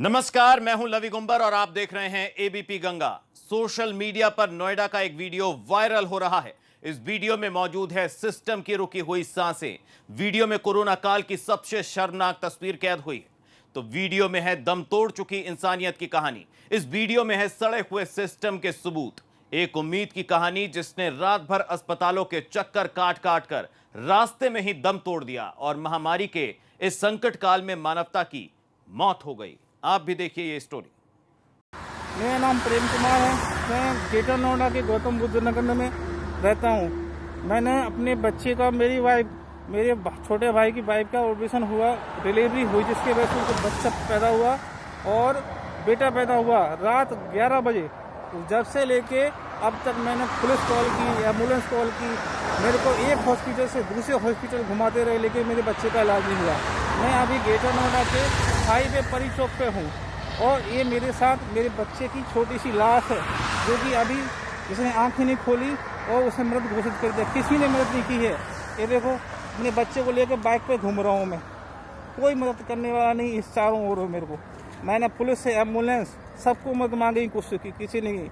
नमस्कार, मैं हूं लवी गुंबर और आप देख रहे हैं एबीपी गंगा। सोशल मीडिया पर नोएडा का एक वीडियो वायरल हो रहा है। इस वीडियो में मौजूद है सिस्टम की रुकी हुई सांसें। वीडियो में कोरोना काल की सबसे शर्मनाक तस्वीर कैद हुई है। तो वीडियो में है दम तोड़ चुकी इंसानियत की कहानी। इस वीडियो में है सड़े हुए सिस्टम के सबूत। एक उम्मीद की कहानी जिसने रात भर अस्पतालों के चक्कर काट काट कर रास्ते में ही दम तोड़ दिया और महामारी के इस संकट काल में मानवता की मौत हो गई। आप भी देखिए ये स्टोरी। मेरा नाम प्रेम कुमार है। मैं ग्रेटर नोएडा के गौतम बुद्ध नगर में रहता हूँ। मैंने अपने बच्चे का मेरे छोटे भाई की वाइफ का ऑपरेशन हुआ, डिलीवरी हुई, जिसके वजह से उनको बच्चा पैदा हुआ और बेटा पैदा हुआ रात 11 बजे। जब से लेके अब तक मैंने पुलिस कॉल की, एम्बुलेंस कॉल की, मेरे को एक हॉस्पिटल से दूसरे हॉस्पिटल घुमाते रहे, लेकिन मेरे बच्चे का इलाज नहीं हुआ। मैं अभी ग्रेटर नोएडा के हाईवे परी चौक पे हूँ और ये मेरे साथ मेरे बच्चे की छोटी सी लाश है, जो कि अभी जिसने आंखें नहीं खोली और उसे मृत घोषित कर दिया। किसी ने मदद नहीं की है। ये देखो, अपने बच्चे को लेकर बाइक पे घूम रहा हूँ मैं, कोई मदद करने वाला नहीं इस चारों ओर। मेरे को मैंने पुलिस से, एम्बुलेंस, सबको मदद मांगने की कोशिश की, किसी ने नहीं।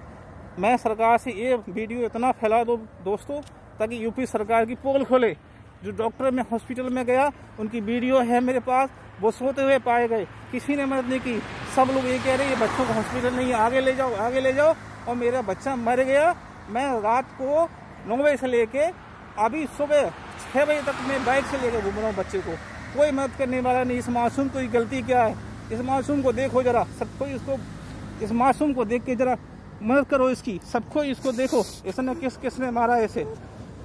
मैं सरकार से ये वीडियो इतना फैला दो दोस्तों, ताकि यूपी सरकार की पोल खोले। जो डॉक्टर में हॉस्पिटल में गया, उनकी वीडियो है मेरे पास, वो सोते हुए पाए गए, किसी ने मदद नहीं की। सब लोग ये कह रहे हैं ये बच्चों को हॉस्पिटल नहीं है, आगे ले जाओ, आगे ले जाओ। और मेरा बच्चा मर गया। मैं रात को 9 बजे से लेके अभी सुबह 6 बजे तक मैं बाइक से लेकर घूम रहा हूँ बच्चे को। कोई मदद करने वाला नहीं। इस मासूम को गलती क्या है? इस मासूम को देखो जरा, सबको इस मासूम को देख के जरा मदद करो इसकी। सबको इसको देखो, इसने किसने मारा? ऐसे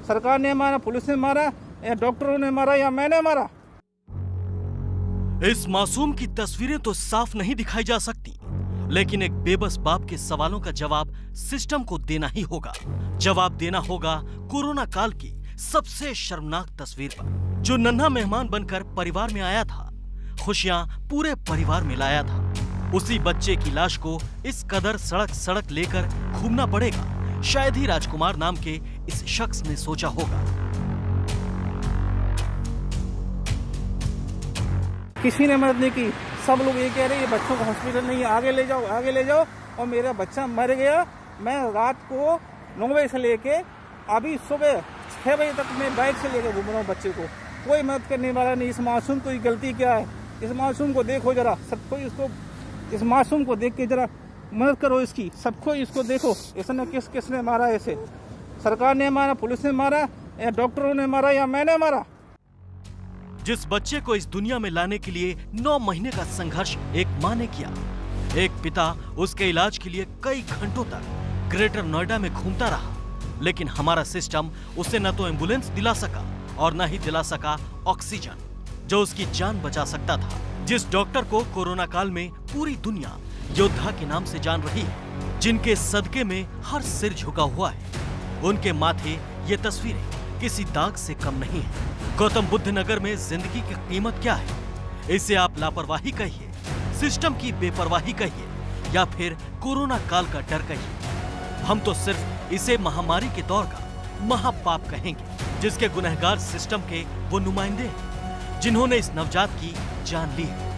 सरकार ने मारा, पुलिस ने मारा, या डॉक्टरों ने मारा, या मैंने मारा? इस मासूम की तस्वीरें तो साफ नहीं दिखाई जा सकती, लेकिन एक बेबस बाप के सवालों का जवाब सिस्टम को देना ही होगा। जवाब देना होगा कोरोना काल की सबसे शर्मनाक तस्वीर पर। जो नन्हा मेहमान बनकर परिवार में आया था, खुशियां पूरे परिवार में लाया था, उसी बच्चे की लाश को इस कदर सड़क लेकर घूमना पड़ेगा। शायद ही राजकुमार नाम के इस शख्स ने सोचा होगा। किसी ने मदद नहीं की। सब लोग ये कह रहे हैं ये बच्चों को हॉस्पिटल नहीं है, आगे ले जाओ, आगे ले जाओ। और मेरा बच्चा मर गया। मैं रात को 9 बजे से लेके अभी सुबह 6 बजे तक मैं बाइक से लेकर घूम रहा हूँ बच्चे को। कोई मदद करने वाला नहीं। इस मासूम को गलती क्या है? इस मासूम को देखो जरा, सबको इस मासूम को देख के जरा मदद करो इसकी। सबको इसको देखो, इसने किसने मारा? ऐसे सरकार ने मारा, पुलिस ने मारा, या डॉक्टरों ने मारा, या मैंने मारा? जिस बच्चे को इस दुनिया में लाने के लिए 9 महीने का संघर्ष एक माँ ने किया, एक पिता उसके इलाज के लिए कई घंटों तक ग्रेटर नोएडा में घूमता रहा, लेकिन हमारा सिस्टम उसे न तो एम्बुलेंस दिला सका और न ही दिला सका ऑक्सीजन, जो उसकी जान बचा सकता था। जिस डॉक्टर को कोरोना काल में पूरी दुनिया योद्धा के नाम से जान रही है, जिनके सदके में हर सिर झुका हुआ है, उनके माथे ये तस्वीरें किसी दाग से कम नहीं है। गौतम बुद्ध नगर में जिंदगी की कीमत क्या है? इसे आप लापरवाही कहिए, सिस्टम की बेपरवाही कहिए, या फिर कोरोना काल का डर कहिए। हम तो सिर्फ इसे महामारी के दौर का महापाप कहेंगे, जिसके गुनहगार सिस्टम के वो नुमाइंदे हैं, जिन्होंने इस नवजात की जान ली है।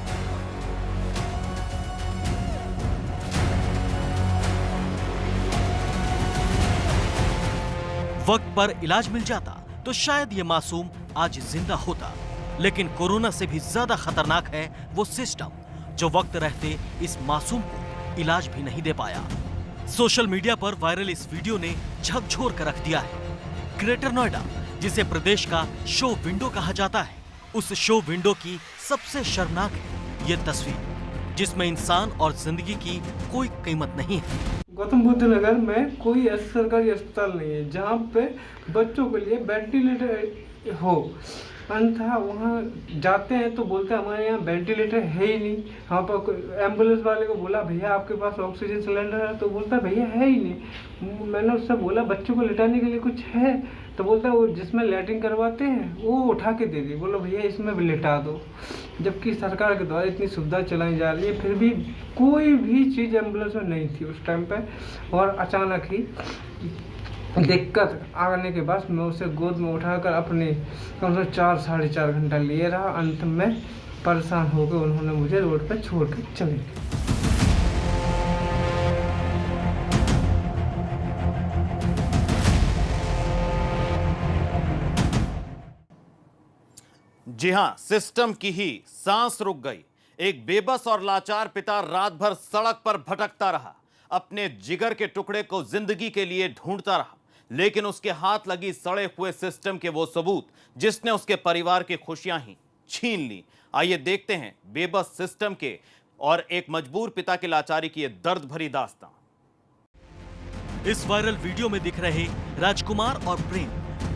वक्त पर इलाज मिल जाता तो शायद ये मासूम आज जिंदा होता, लेकिन कोरोना से भी ज्यादा खतरनाक है वो सिस्टम, जो वक्त रहते इस मासूम को इलाज भी नहीं दे पाया। सोशल मीडिया पर वायरल इस वीडियो ने झकझोर कर रख दिया है। ग्रेटर नोएडा, जिसे प्रदेश का शो विंडो कहा जाता है, उस शो विंडो की सबसे शर्मनाक है ये तस्वीर, जिसमें इंसान और जिंदगी की कोई कीमत नहीं है। गौतम बुद्ध नगर में कोई ऐसा सरकारी अस्पताल नहीं है जहाँ पे बच्चों के लिए वेंटिलेटर हो। अन्यथा वहाँ जाते हैं तो बोलते हैं हमारे यहाँ वेंटिलेटर है ही नहीं। वहाँ पर एम्बुलेंस वाले को बोला भैया आपके पास ऑक्सीजन सिलेंडर है? तो बोलता भैया है ही नहीं। मैंने उससे बोला बच्चों को लिटाने के लिए कुछ है? तो बोलता है वो जिसमें लैट्रिन करवाते हैं वो उठा के दे दी। बोलो भैया इसमें भी लिटा दो। जबकि सरकार के द्वारा इतनी सुविधा चलाई जा रही है, फिर भी कोई भी चीज़ एम्बुलेंस में नहीं थी उस टाइम पे। और अचानक ही दिक्कत आने के बाद मैं उसे गोद में उठाकर अपने कम से कम 4 साढ़े 4 घंटा लिए रहा। अंत में परेशान होकर उन्होंने मुझे रोड पर छोड़ कर चले गए। जी हां, सिस्टम की ही सांस रुक गई। एक बेबस और लाचार पिता रात भर सड़क पर भटकता रहा, अपने जिगर के टुकड़े को जिंदगी के लिए ढूंढता रहा, लेकिन उसके हाथ लगी सड़े हुए सिस्टम के वो सबूत जिसने उसके परिवार की खुशियां ही छीन ली। आइए देखते हैं बेबस सिस्टम के और एक मजबूर पिता की लाचारी की ये दर्द भरी दास्तां। इस वायरल वीडियो में दिख रहे राजकुमार और प्रेम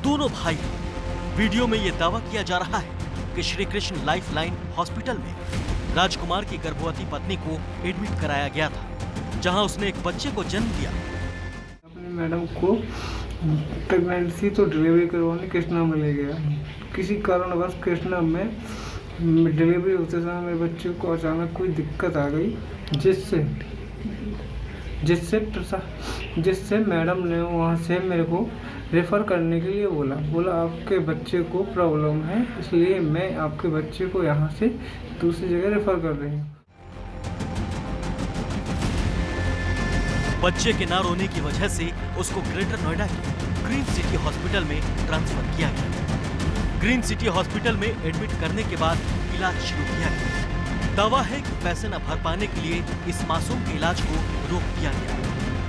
दोनों भाई हैं। वीडियो में यह दावा किया जा रहा है कि श्री कृष्ण लाइफलाइन हॉस्पिटल में राजकुमार की गर्भवती पत्नी को एडमिट कराया गया था, जहां उसने एक बच्चे को जन्म दिया। अपनी मैडम को प्रेगनेंसी तो डिलीवरी करवाने कृष्णा में ले गया। किसी कारणवश कृष्णा में डिलीवरी होते समय मेरे बच्चे को अचानक कोई दिक्कत आ गई, जिससे मैडम ने वहाँ से मेरे को रेफ़र करने के लिए बोला आपके बच्चे को प्रॉब्लम है, इसलिए मैं आपके बच्चे को यहाँ से दूसरी जगह रेफ़र कर रही हूँ। बच्चे के ना रोने की वजह से उसको ग्रेटर नोएडा के ग्रीन सिटी हॉस्पिटल में ट्रांसफर किया गया। ग्रीन सिटी हॉस्पिटल में एडमिट करने के बाद इलाज शुरू किया गया। दावा है कि पैसे न भर पाने के लिए इस मासूम के इलाज को रोक दिया गया,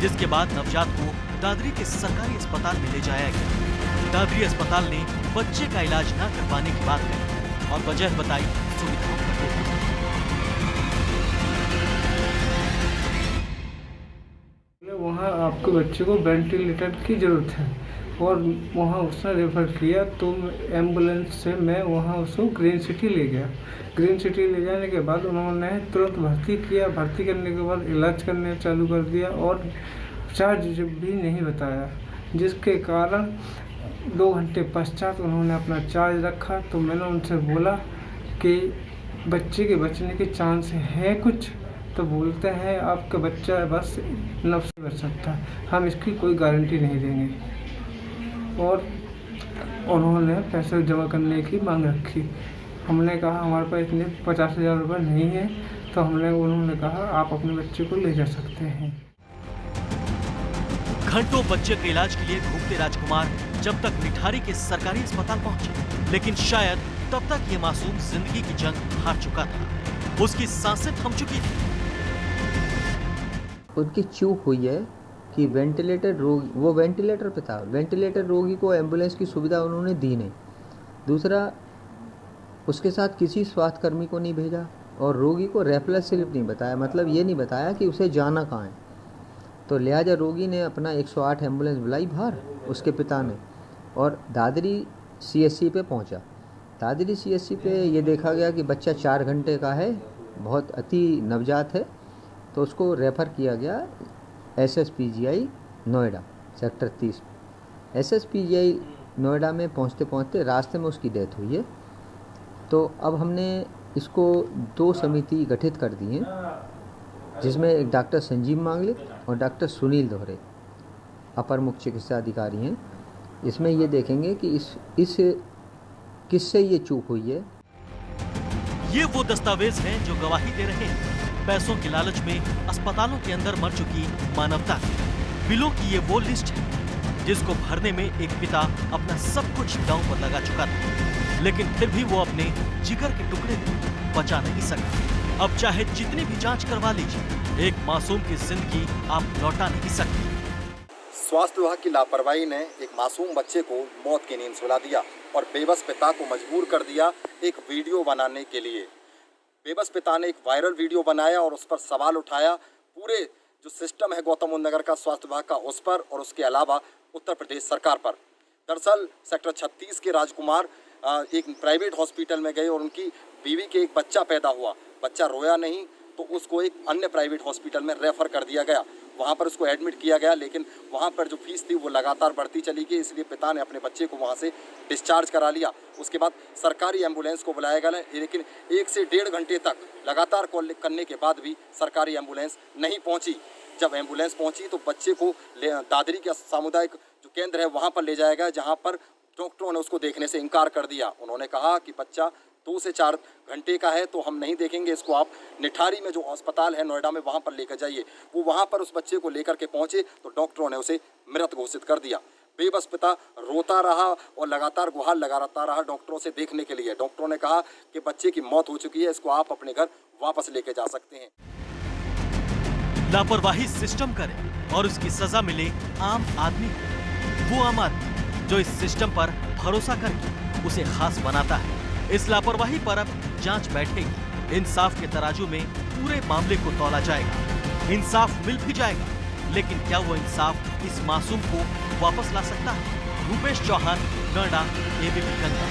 जिसके बाद नवजात को दादरी के सरकारी अस्पताल में ले जाया गया। दादरी अस्पताल ने बच्चे का इलाज न कर पाने की बात कही और वजह बताई सुविधाओं का अभाव। वहाँ आपके बच्चे को वेंटिलेटर की ज़रूरत है और वहाँ उसने रेफ़र किया, तो एम्बुलेंस से मैं वहाँ उसको ग्रीन सिटी ले गया। ग्रीन सिटी ले जाने के बाद उन्होंने तुरंत भर्ती किया। भर्ती करने के बाद इलाज करने चालू कर दिया और चार्ज भी नहीं बताया, जिसके कारण 2 घंटे पश्चात उन्होंने अपना चार्ज रखा। तो मैंने उनसे बोला कि बच्चे के बचने के चांस है कुछ, तो बोलते हैं आपका बच्चा बस 9 से बच सकता है, हम इसकी कोई गारंटी नहीं देंगे। और उन्होंने पैसे जमा करने की मांग रखी। हमने कहा हमारे पास इतने 50,000 रुपये नहीं है, तो उन्होंने कहा आप अपने बच्चे को ले जा सकते हैं। घंटों बच्चे के इलाज के लिए घूमते राजकुमार जब तक निठारी के सरकारी अस्पताल पहुंचे, लेकिन शायद तब तक ये मासूम जिंदगी की जंग हार चुका था। उसकी सांसें थम चुकी थी। उनकी चूक हुई है कि वेंटिलेटर रोगी, वो वेंटिलेटर पे था, वेंटिलेटर रोगी को एम्बुलेंस की सुविधा उन्होंने दी नहीं। दूसरा, उसके साथ किसी स्वास्थ्यकर्मी को नहीं भेजा और रोगी को रेफरल स्लिप नहीं बताया, मतलब ये नहीं बताया कि उसे जाना कहाँ है। तो लिहाजा रोगी ने अपना 108 एम्बुलेंस बुलाई बाहर, उसके पिता ने, और दादरी CSC पे पहुंचा। दादरी CSC पे ये देखा गया कि बच्चा 4 घंटे का है, बहुत अति नवजात है, तो उसको रेफ़र किया गया SSPGI Noida sector 30। SSPGI Noida में पहुंचते पहुंचते रास्ते में उसकी डेथ हुई है। तो अब हमने इसको 2 समिति गठित कर दी हैं, जिसमें एक डॉक्टर संजीव मांगलिक और डॉक्टर सुनील दोहरे अपर मुख्य चिकित्सा अधिकारी हैं। इसमें ये देखेंगे कि इस किससे ये चूक हुई है। ये वो दस्तावेज हैं जो गवाही दे रहे हैं पैसों के लालच में अस्पतालों के अंदर मर चुकी मानवता की। बिलों की ये वो लिस्ट है जिसको भरने में एक पिता अपना सब कुछ दांव पर लगा चुका था, लेकिन फिर भी वो अपने जिगर के टुकड़े को बचा नहीं सका। अब चाहे जितनी भी जांच करवा लीजिए, एक मासूम की जिंदगी आप लौटा नहीं सकते। स्वास्थ्य विभाग की लापरवाही ने एक मासूम बच्चे को मौत की नींद सुला दिया और बेबस पिता को मजबूर कर दिया एक वीडियो बनाने के लिए। बेबस पिता ने एक वायरल वीडियो बनाया और उस पर सवाल उठाया पूरे जो सिस्टम है गौतम बुद्ध नगर का स्वास्थ्य विभाग का, उस पर, और उसके अलावा उत्तर प्रदेश सरकार पर। दरअसल सेक्टर 36 के राजकुमार एक प्राइवेट हॉस्पिटल में गए और उनकी बीवी के एक बच्चा पैदा हुआ। बच्चा रोया नहीं तो उसको एक अन्य प्राइवेट हॉस्पिटल में रेफ़र कर दिया गया। वहाँ पर उसको एडमिट किया गया, लेकिन वहाँ पर जो फीस थी वो लगातार बढ़ती चली गई, इसलिए पिता ने अपने बच्चे को वहाँ से डिस्चार्ज करा लिया। उसके बाद सरकारी एम्बुलेंस को बुलाया गया, लेकिन 1 से 1.5 घंटे तक लगातार कॉल करने के बाद भी सरकारी एम्बुलेंस नहीं पहुँची। जब एम्बुलेंस पहुँची तो बच्चे को दादरी का सामुदायिक जो केंद्र है वहाँ पर ले जाया गया, जहाँ पर डॉक्टरों ने उसको देखने से इनकार कर दिया। उन्होंने कहा कि बच्चा 2 से 4 घंटे का है, तो हम नहीं देखेंगे इसको। आप निठारी में जो अस्पताल है नोएडा में, वहाँ पर लेकर जाइए। वो वहाँ पर उस बच्चे को लेकर के पहुँचे तो डॉक्टरों ने उसे मृत घोषित कर दिया। बेबस पिता रोता रहा और लगातार गुहार लगाता रहा डॉक्टरों से देखने के लिए। डॉक्टरों ने कहा कि बच्चे की मौत हो चुकी है, इसको आप अपने घर वापस लेके जा सकते हैं। लापरवाही सिस्टम करे और उसकी सजा मिले आम आदमी को। वो आम आदमी जो इस सिस्टम पर भरोसा करके उसे खास बनाता है। इस लापरवाही पर अब जांच बैठेगी। इंसाफ के तराजू में पूरे मामले को तौला जाएगा। इंसाफ मिल भी जाएगा, लेकिन क्या वो इंसाफ इस मासूम को वापस ला सकता है? Rupesh Chauhan, Noida, ABP Ganga.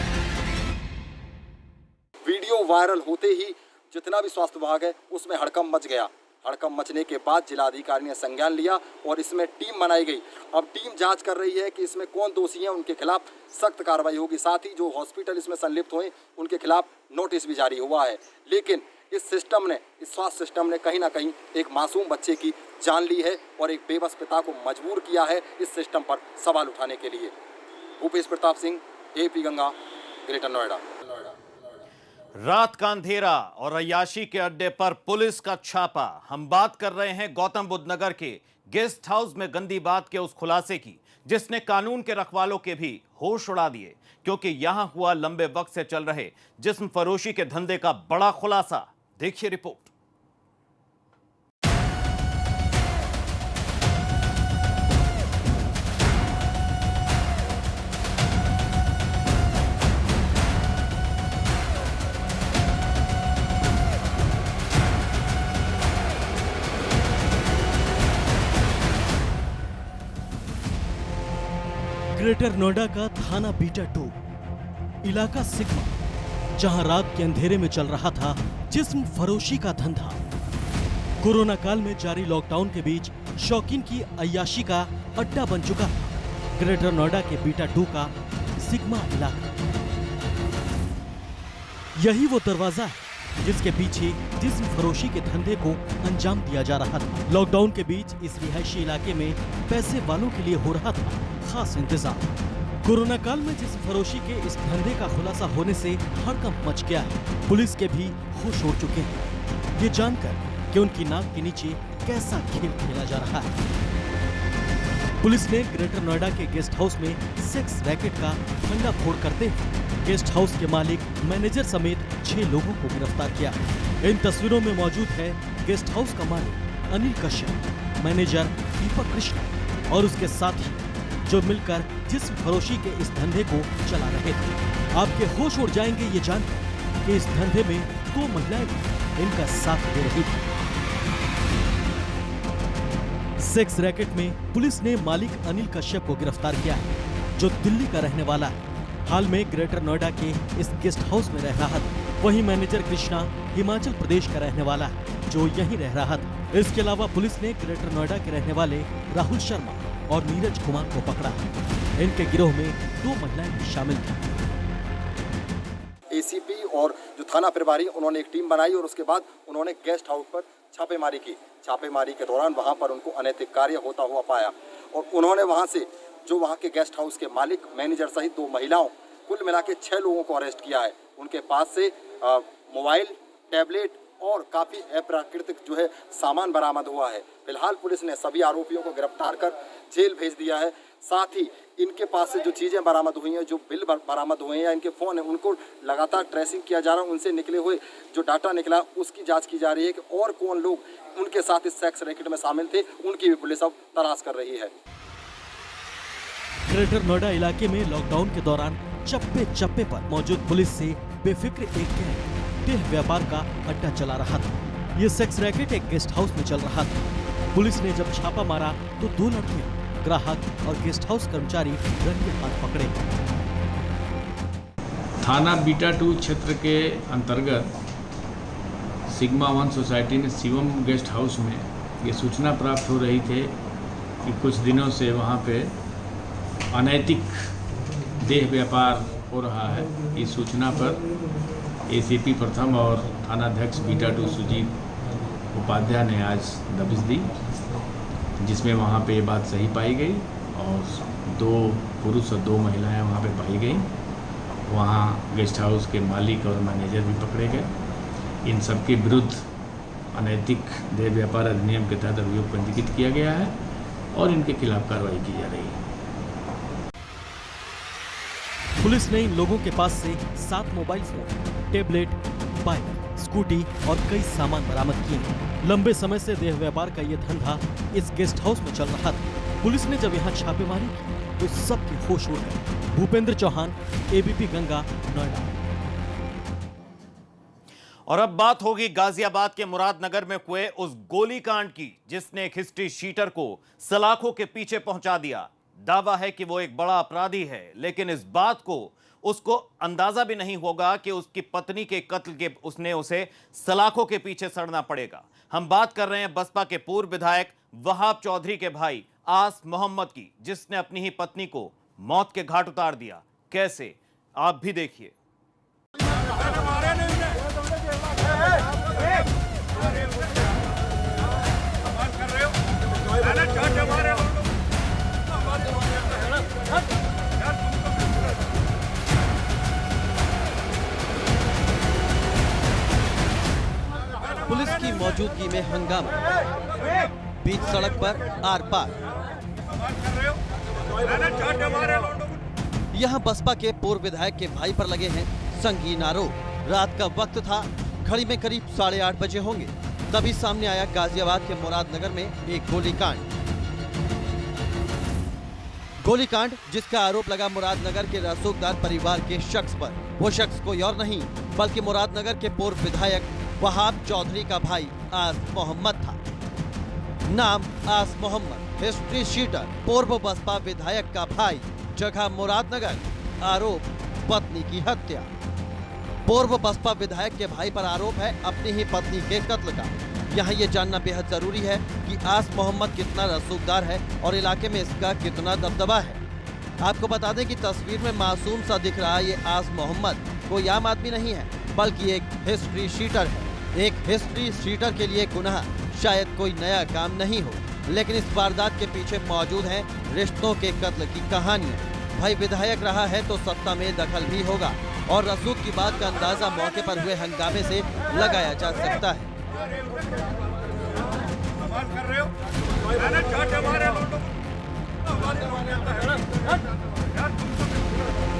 Video viral होते ही जितना भी स्वास्थ्य विभाग है उसमें हड़कंप मच गया। हड़कंप मचने के बाद जिलाधिकारी ने संज्ञान लिया और इसमें टीम बनाई गई। अब टीम जांच कर रही है कि इसमें कौन दोषी हैं, उनके खिलाफ सख्त कार्रवाई होगी। साथ ही जो हॉस्पिटल इसमें संलिप्त हुए उनके खिलाफ नोटिस भी जारी हुआ है। लेकिन इस स्वास्थ्य सिस्टम ने कहीं ना कहीं एक मासूम बच्चे की जान ली है और एक बेबस पिता को मजबूर किया है इस सिस्टम पर सवाल उठाने के लिए। Bhupesh Pratap Singh, AP Ganga, greater Noida. रात का अंधेरा और अय्याशी के अड्डे पर पुलिस का छापा। हम बात कर रहे हैं गौतम बुद्ध नगर के गेस्ट हाउस में गंदी बात के उस खुलासे की जिसने कानून के रखवालों के भी होश उड़ा दिए, क्योंकि यहां हुआ लंबे वक्त से चल रहे जिस्म फरोशी के धंधे का बड़ा खुलासा। देखिए रिपोर्ट। ग्रेटर नोएडा का थाना बीटा 2 इलाका सिग्मा, जहां रात के अंधेरे में चल रहा था जिस्म फरोशी का धंधा। कोरोना काल में जारी लॉकडाउन के बीच शौकीन की अय्याशी का अड्डा बन चुका था ग्रेटर नोएडा के बीटा 2 का सिग्मा इलाका। यही वो दरवाजा है जिसके पीछे जिस्म फरोशी के धंधे को अंजाम दिया जा रहा था। लॉकडाउन के बीच इस रिहायशी इलाके में पैसे वालों के लिए हो रहा था खास इंतजाम। कोरोना काल में जिस्म फरोशी के इस धंधे का खुलासा होने से हड़कंप मच गया है। पुलिस के भी होश उड़ चुके हैं ये जानकर कि उनकी नाक के नीचे कैसा खेल खेला जा रहा है। पुलिस ने ग्रेटर नोएडा के गेस्ट हाउस में सेक्स रैकेट का भंडाफोड़ करते हुए गेस्ट हाउस के मालिक, मैनेजर समेत 6 लोगों को गिरफ्तार किया। इन तस्वीरों में मौजूद है गेस्ट हाउस का मालिक अनिल कश्यप, मैनेजर दीपक कृष्ण और उसके साथी जो मिलकर जिस्म फरोशी के इस धंधे को चला रहे थे। आपके होश उड़ जाएंगे ये जानकर कि इस धंधे में 2 महिलाएं इनका साथ दे रही थी। सेक्स रैकेट में पुलिस ने मालिक अनिल कश्यप को गिरफ्तार किया है जो दिल्ली का रहने वाला है। हाल में ग्रेटर नोएडा के इस गेस्ट हाउस में रह रहा था। वहीं मैनेजर कृष्णा हिमाचल प्रदेश का रहने वाला है जो यहीं रह रहा था। इसके अलावा पुलिस ने ग्रेटर नोएडा के रहने वाले राहुल शर्मा और नीरज कुमार को पकड़ा। इनके गिरोह में 2 महिलाएं भी शामिल थी। एसीपी और जो थाना प्रभारी उन्होंने एक टीम बनाई और उसके बाद उन्होंने गेस्ट हाउस पर छापेमारी की। छापेमारी के दौरान वहां पर उनको अनैतिक कार्य होता हुआ पाया और उन्होंने वहां से जो वहां के गेस्ट हाउस के मालिक, मैनेजर सहित 2 महिलाओं, कुल मिला के 6 लोगों को अरेस्ट किया है। उनके पास से मोबाइल, टैबलेट और काफ़ी अप्राकृतिक जो है सामान बरामद हुआ है। फिलहाल पुलिस ने सभी आरोपियों को गिरफ्तार कर जेल भेज दिया है। साथ ही इनके पास से जो चीज़ें बरामद हुई हैं, जो बिल बरामद हुए हैं या इनके फ़ोन हैं, उनको लगातार ट्रेसिंग किया जा रहा है। उनसे निकले हुए जो डाटा निकला उसकी जांच की जा रही है कि और कौन लोग उनके साथ इस सेक्स रैकेट में शामिल थे, उनकी भी पुलिस अब तलाश कर रही है। ग्रेटर नोएडा इलाके में लॉकडाउन के दौरान चप्पे चप्पे पर मौजूद पुलिस से बेफिक्र एक गैंग देह व्यापार का अड्डा चला रहा था। ये सेक्स रैकेट एक गेस्ट हाउस में चल रहा था। पुलिस ने जब छापा मारा तो 2 लड़कियां, ग्राहक और गेस्ट हाउस कर्मचारी रंगे हाथ पकड़े। थाना बीटा 2 क्षेत्र के अंतर्गत सिग्मा 1 सोसाइटी ने शिवम गेस्ट हाउस में ये सूचना प्राप्त हो रही थी कि कुछ दिनों से वहाँ पे अनैतिक देह व्यापार हो रहा है। इस सूचना पर एसीपी प्रथम और थानाध्यक्ष बीटा 2 सुजीत उपाध्याय ने आज दबिश दी, जिसमें वहाँ पे ये बात सही पाई गई और 2 पुरुष और 2 महिलाएं वहाँ पे पाई गई वहाँ गेस्ट हाउस के मालिक और मैनेजर भी पकड़े गए। इन सबके विरुद्ध अनैतिक देह व्यापार अधिनियम के तहत अभियोग पंजीकृत किया गया है और इनके खिलाफ कार्रवाई की जा रही है। पुलिस ने इन लोगों के पास से 7 mobile phone, tablet, bike, scooty और कई सामान बरामद किए हैं। लंबे समय से देह व्यापार का ये धंधा इस गेस्ट हाउस में चल रहा था। पुलिस ने जब यहाँ छापेमारी की तो सबके होश उड़ गए। भूपेंद्र चौहान, एबीपी गंगा, नोएडा। और अब बात होगी गाजियाबाद के मुरादनगर में हुए उस गोलीकांड की, जिसने एक हिस्ट्री शीटर को सलाखों के पीछे पहुंचा दिया। दावा है कि वो एक बड़ा अपराधी है, लेकिन इस बात को उसको अंदाजा भी नहीं होगा कि उसकी पत्नी के कत्ल के उसने उसे सलाखों के पीछे सड़ना पड़ेगा। हम बात कर रहे हैं बसपा के पूर्व विधायक वहाब चौधरी के भाई आस मोहम्मद की, जिसने अपनी ही पत्नी को मौत के घाट उतार दिया। कैसे, आप भी देखिए। पुलिस की मौजूदगी में हंगामा, बीच सड़क पर आर पार। यहाँ बसपा के पूर्व विधायक के भाई पर लगे हैं संगीन आरोप। रात का वक्त था, घड़ी में करीब 8:30 बजे होंगे, तभी सामने आया गाजियाबाद के मुरादनगर में एक गोलीकांड। गोलीकांड जिसका आरोप लगा मुरादनगर के रसूखदार परिवार के शख्स पर। वो शख्स कोई और नहीं बल्कि मुरादनगर के पूर्व विधायक वहाब चौधरी का भाई आस मोहम्मद था। नाम आस मोहम्मद, हिस्ट्री शीटर, पूर्व बसपा विधायक का भाई, जगह मुरादनगर, आरोप पत्नी की हत्या। पूर्व बसपा विधायक के भाई पर आरोप है अपनी ही पत्नी के कत्ल का। यहाँ ये जानना बेहद जरूरी है कि आस मोहम्मद कितना रसूखदार है और इलाके में इसका कितना दबदबा है। आपको बता दें कि तस्वीर में मासूम सा दिख रहा ये आस मोहम्मद कोई आम आदमी नहीं है, बल्कि एक हिस्ट्री शीटर है। एक हिस्ट्री शीटर के लिए गुनाह शायद कोई नया काम नहीं हो, लेकिन इस वारदात के पीछे मौजूद है रिश्तों के कत्ल की कहानियां। भाई विधायक रहा है तो सत्ता में दखल भी होगा और रसूख की बात का अंदाजा मौके पर हुए हंगामे से लगाया जा सकता है।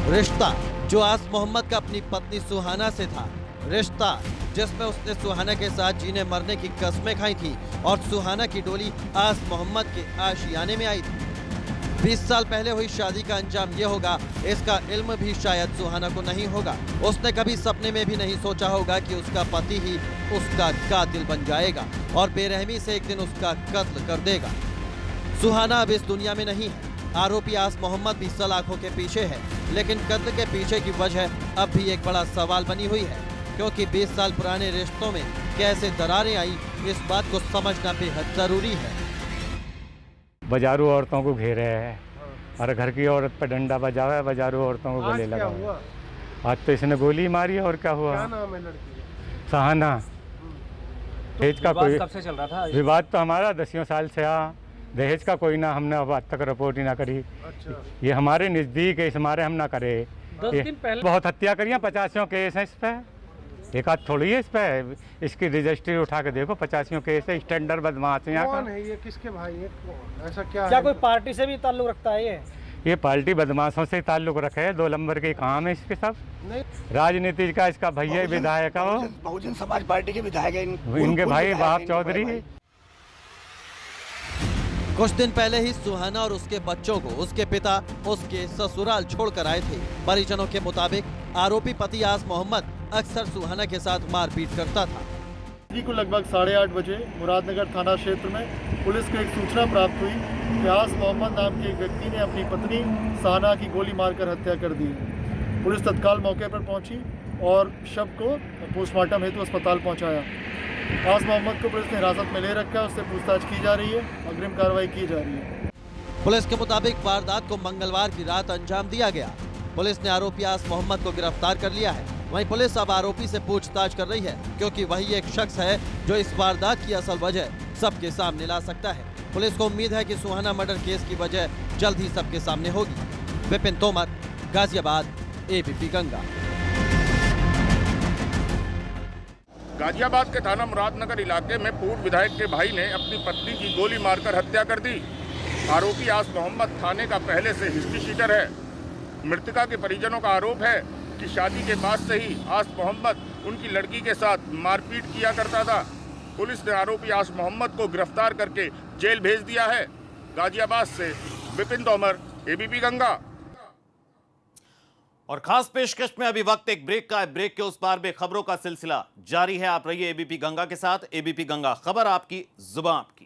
रिश्ता जो आस मोहम्मद का अपनी पत्नी सुहाना से था, रिश्ता जिसमें उसने सुहाना के साथ जीने मरने की कस्में खाई थी और सुहाना की डोली आस मोहम्मद के आशियाने में आई थी। 20 साल पहले हुई शादी का अंजाम ये होगा, इसका इल्म भी शायद सुहाना को नहीं होगा। उसने कभी सपने में भी नहीं सोचा होगा कि उसका पति ही उसका कातिल बन जाएगा और बेरहमी से एक दिन उसका कत्ल कर देगा। सुहाना अब इस दुनिया में नहीं है। आरोपी आस मोहम्मद भी सलाखों के पीछे है, लेकिन कत्ल के पीछे की वजह अब भी एक बड़ा सवाल बनी हुई है, क्योंकि 20 साल पुराने रिश्तों में कैसे दरारें आई, इस बात को समझना बेहद जरूरी है। बाजारू औरतों को घेरे है और घर की औरत पर डंडा बजा हुआ है, बाजारू औरतों को गले लगा हुआ। आज तो इसने गोली मारी और क्या हुआ? क्या नाम है लड़की? सहाना। दहेज का कोई कब से चल रहा था? विवाद तो हमारा 10 साल से दहेज का कोई ना, हमने अब आज तक रिपोर्ट ही ना करी। अच्छा। ये हमारे नज़दीक है, इस हमारे हम ना करे। 10 दिन पहले बहुत हत्या करी है, 85 केस है इस पे। एक आध थोड़ी है इस पे, इसकी रजिस्ट्री उठा के देखो, 85 केस है। स्टैंडर्ड बदमाश है यहाँ का। कौन है ये? किसके भाई है? ऐसा क्या क्या है? कोई पार्टी से भी ताल्लुक रखता है ये पार्टी बदमाशों से ताल्लुक रखे है। 2 नंबर के काम है इसके सब। नहीं। राजनीति का इसका भैया विधायक है, वो बहुजन समाज पार्टी के विधायक है। इनके भाई वहाब चौधरी। कुछ दिन पहले ही सुहाना और उसके बच्चों को उसके पिता उसके ससुराल छोड़कर आए थे। परिजनों के मुताबिक आरोपी पति आस मोहम्मद अक्सर सुहाना के साथ मारपीट करता था। को लगभग 8:30 बजे मुरादनगर थाना क्षेत्र में पुलिस को एक सूचना प्राप्त हुई कि आस मोहम्मद नाम के एक व्यक्ति ने अपनी पत्नी सहाना की गोली मारकर हत्या कर दी है। पुलिस तत्काल मौके पर पहुंची और शव को पोस्टमार्टम हेतु अस्पताल पहुंचाया। आस मोहम्मद को पुलिस ने हिरासत में ले रखा है, उससे पूछताछ की जा रही है, अग्रिम कार्रवाई की जा रही है। पुलिस के मुताबिक वारदात को मंगलवार की रात अंजाम दिया गया। पुलिस ने आरोपी आस मोहम्मद को गिरफ्तार कर लिया है। वहीं पुलिस अब आरोपी से पूछताछ कर रही है, क्योंकि वही एक शख्स है जो इस वारदात की असल वजह सबके सामने ला सकता है। पुलिस को उम्मीद है कि सुहाना मर्डर केस की वजह जल्द ही सबके सामने होगी। विपिन तोमर, गाजियाबाद, एबीपी गंगा। गाजियाबाद के थाना मुरादनगर इलाके में पूर्व विधायक के भाई ने अपनी पत्नी की गोली मारकर हत्या कर दी। आरोपी आस मोहम्मद थाने का पहले से हिस्ट्री शीटर है। मृतका के परिजनों का आरोप है कि शादी के बाद से ही आस मोहम्मद उनकी लड़की के साथ मारपीट किया करता था। पुलिस ने आरोपी आस मोहम्मद को गिरफ्तार करके जेल भेज दिया है। गाजियाबाद से विपिन तोमर, एबीपी गंगा। और खास पेशकश में अभी वक्त एक ब्रेक का है। ब्रेक के उस पार में खबरों का सिलसिला जारी है। आप रहिए एबीपी गंगा के साथ। एबीपी गंगा, खबर आपकी, जुबान आपकी।